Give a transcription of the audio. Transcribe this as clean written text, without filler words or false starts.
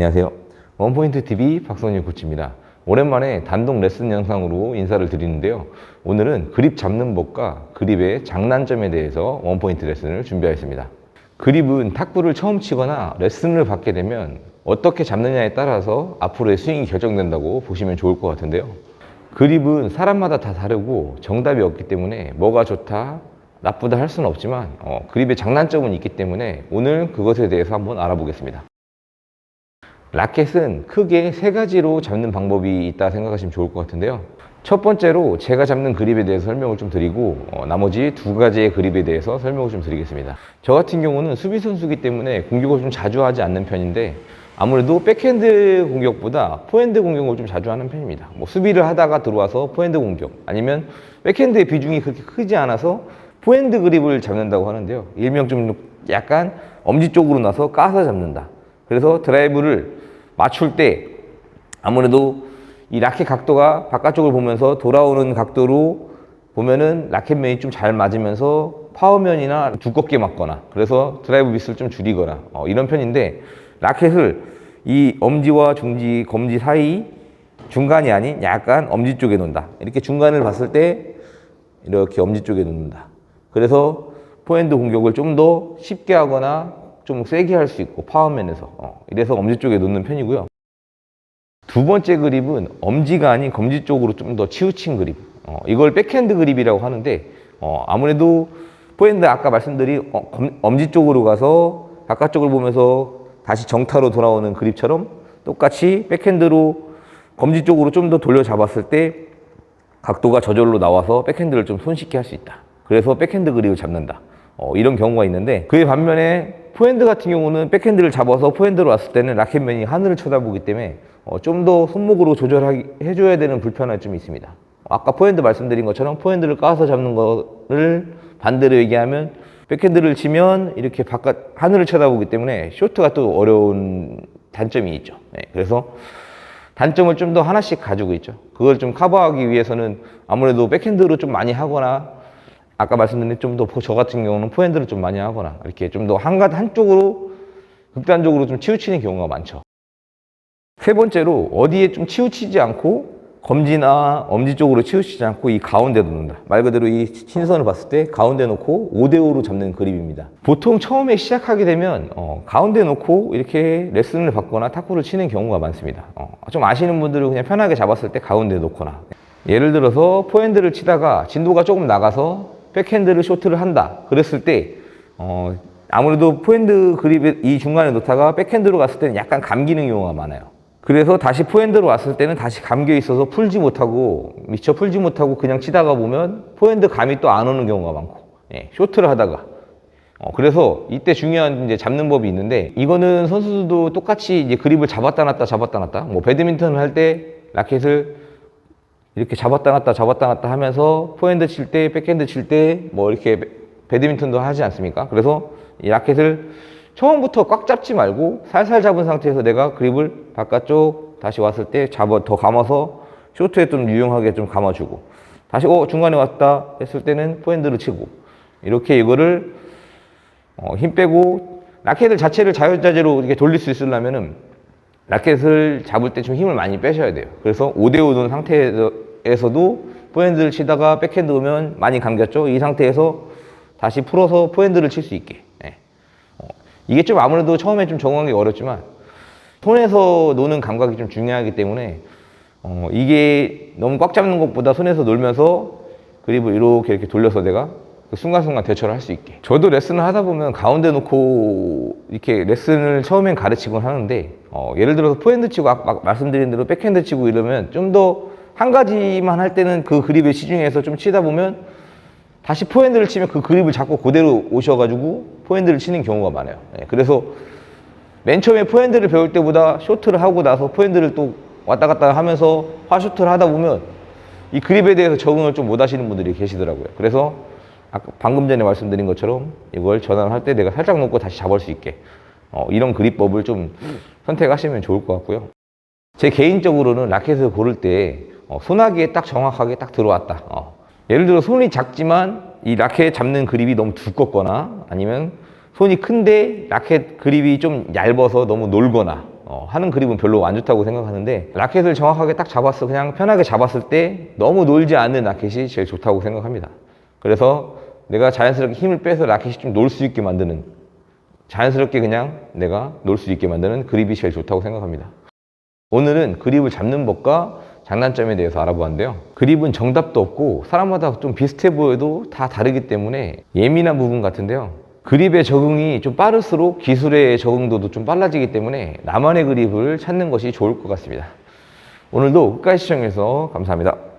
안녕하세요. 원포인트TV 박성일 코치입니다. 오랜만에 단독 레슨 영상으로 인사를 드리는데요. 오늘은 그립 잡는 법과 그립의 장단점에 대해서 원포인트 레슨을 준비하였습니다. 그립은 탁구를 처음 치거나 레슨을 받게 되면 어떻게 잡느냐에 따라서 앞으로의 스윙이 결정된다고 보시면 좋을 것 같은데요. 그립은 사람마다 다 다르고 정답이 없기 때문에 뭐가 좋다, 나쁘다 할 수는 없지만 그립의 장단점은 있기 때문에 오늘 그것에 대해서 한번 알아보겠습니다. 라켓은 크게 세 가지로 잡는 방법이 있다 생각하시면 좋을 것 같은데요. 첫 번째로 제가 잡는 그립에 대해서 설명을 좀 드리고 나머지 두 가지의 그립에 대해서 설명을 좀 드리겠습니다. 저 같은 경우는 수비 선수이기 때문에 공격을 좀 자주 하지 않는 편인데 아무래도 백핸드 공격보다 포핸드 공격을 좀 자주 하는 편입니다. 수비를 하다가 들어와서 포핸드 공격 아니면 백핸드의 비중이 그렇게 크지 않아서 포핸드 그립을 잡는다고 하는데요. 일명 좀 약간 엄지 쪽으로 나서 까서 잡는다. 그래서 드라이브를 맞출 때 아무래도 이 라켓 각도가 바깥쪽을 보면서 돌아오는 각도로 보면은 라켓면이 좀 잘 맞으면서 파워면이나 두껍게 맞거나 그래서 드라이브 미스를 좀 줄이거나 이런 편인데 라켓을 이 엄지와 중지, 검지 사이 중간이 아닌 약간 엄지 쪽에 놓는다. 이렇게 중간을 봤을 때 이렇게 엄지 쪽에 놓는다. 그래서 포핸드 공격을 좀 더 쉽게 하거나 좀 세게 할 수 있고 파워면에서 이래서 엄지 쪽에 놓는 편이고요. 두 번째 그립은 엄지가 아닌 검지 쪽으로 좀 더 치우친 그립 이걸 백핸드 그립이라고 하는데 아무래도 포핸드 아까 말씀드린 엄지 쪽으로 가서 바깥쪽을 보면서 다시 정타로 돌아오는 그립처럼 똑같이 백핸드로 검지 쪽으로 좀 더 돌려 잡았을 때 각도가 저절로 나와서 백핸드를 좀 손쉽게 할 수 있다. 그래서 백핸드 그립을 잡는다. 이런 경우가 있는데 그에 반면에 포핸드 같은 경우는 백핸드를 잡아서 포핸드로 왔을 때는 라켓면이 하늘을 쳐다보기 때문에 좀 더 손목으로 조절해줘야 되는 불편함이 있습니다. 아까 포핸드 말씀드린 것처럼 포핸드를 까서 잡는 거를 반대로 얘기하면 백핸드를 치면 이렇게 바깥 하늘을 쳐다보기 때문에 쇼트가 또 어려운 단점이 있죠. 그래서 단점을 좀 더 하나씩 가지고 있죠. 그걸 좀 커버하기 위해서는 아무래도 백핸드로 좀 많이 하거나 아까 말씀드린 좀 더 저 같은 경우는 포핸드를 좀 많이 하거나 이렇게 좀 더 한쪽으로 극단적으로 좀 치우치는 경우가 많죠. 세 번째로 어디에 좀 치우치지 않고 검지나 엄지 쪽으로 치우치지 않고 이 가운데 놓는다. 말 그대로 이 신선을 봤을 때 가운데 놓고 5대5로 잡는 그립입니다. 보통 처음에 시작하게 되면 가운데 놓고 이렇게 레슨을 받거나 탁구를 치는 경우가 많습니다. 좀 아시는 분들은 그냥 편하게 잡았을 때 가운데 놓거나 예를 들어서 포핸드를 치다가 진도가 조금 나가서 백핸드를 쇼트를 한다 그랬을 때 아무래도 포핸드 그립에 이 중간에 놓다가 백핸드로 갔을 때는 약간 감기는 경우가 많아요. 그래서 다시 포핸드로 왔을 때는 다시 감겨 있어서 풀지 못하고 미처 풀지 못하고 그냥 치다가 보면 포핸드 감이 또 안 오는 경우가 많고 쇼트를 하다가 그래서 이때 중요한 이제 잡는 법이 있는데 이거는 선수들도 똑같이 이제 그립을 잡았다 놨다 잡았다 놨다 배드민턴을 할 때 라켓을 이렇게 잡았다 놨다 하면서 포핸드 칠 때 백핸드 칠 때 이렇게 배드민턴도 하지 않습니까? 그래서 이 라켓을 처음부터 꽉 잡지 말고 살살 잡은 상태에서 내가 그립을 바깥쪽 다시 왔을 때 더 감아서 쇼트에 좀 유용하게 좀 감아주고 다시 중간에 왔다 했을 때는 포핸드를 치고 이렇게 이거를 힘 빼고 라켓을 자체를 자유자재로 이렇게 돌릴 수 있으려면은 라켓을 잡을 때 좀 힘을 많이 빼셔야 돼요. 그래서 5대5 놓은 상태에서도 포핸드를 치다가 백핸드 오면 많이 감겼죠. 이 상태에서 다시 풀어서 포핸드를 칠 수 있게. 이게 좀 아무래도 처음에 좀 적응하기 어렵지만 손에서 노는 감각이 좀 중요하기 때문에 이게 너무 꽉 잡는 것보다 손에서 놀면서 그립을 이렇게 돌려서 내가 그 순간순간 대처를 할 수 있게. 저도 레슨을 하다 보면 가운데 놓고 이렇게 레슨을 처음엔 가르치곤 하는데 예를 들어서 포핸드 치고 아까 말씀드린 대로 백핸드 치고 이러면 좀 더 한 가지만 할 때는 그 그립에 치중해서 좀 치다 보면 다시 포핸드를 치면 그 그립을 잡고 그대로 오셔가지고 포핸드를 치는 경우가 많아요. 그래서 맨 처음에 포핸드를 배울 때보다 쇼트를 하고 나서 포핸드를 또 왔다 갔다 하면서 파쇼트를 하다 보면 이 그립에 대해서 적응을 좀 못 하시는 분들이 계시더라고요. 그래서 아까 방금 전에 말씀드린 것처럼 이걸 전환을 할 때 내가 살짝 놓고 다시 잡을 수 있게 이런 그립법을 좀 선택하시면 좋을 것 같고요. 제 개인적으로는 라켓을 고를 때 손아귀에 딱 정확하게 딱 들어왔다. 예를 들어 손이 작지만 이 라켓 잡는 그립이 너무 두껍거나 아니면 손이 큰데 라켓 그립이 좀 얇아서 너무 놀거나 하는 그립은 별로 안 좋다고 생각하는데, 라켓을 정확하게 딱 잡았어, 그냥 편하게 잡았을 때 너무 놀지 않는 라켓이 제일 좋다고 생각합니다. 그래서 내가 자연스럽게 힘을 빼서 라켓이 좀 놀 수 있게 만드는, 자연스럽게 그냥 내가 놀 수 있게 만드는 그립이 제일 좋다고 생각합니다. 오늘은 그립을 잡는 법과 장단점에 대해서 알아보았는데요. 그립은 정답도 없고 사람마다 좀 비슷해 보여도 다 다르기 때문에 예민한 부분 같은데요. 그립의 적응이 좀 빠를수록 기술의 적응도도 좀 빨라지기 때문에 나만의 그립을 찾는 것이 좋을 것 같습니다. 오늘도 끝까지 시청해주셔서 감사합니다.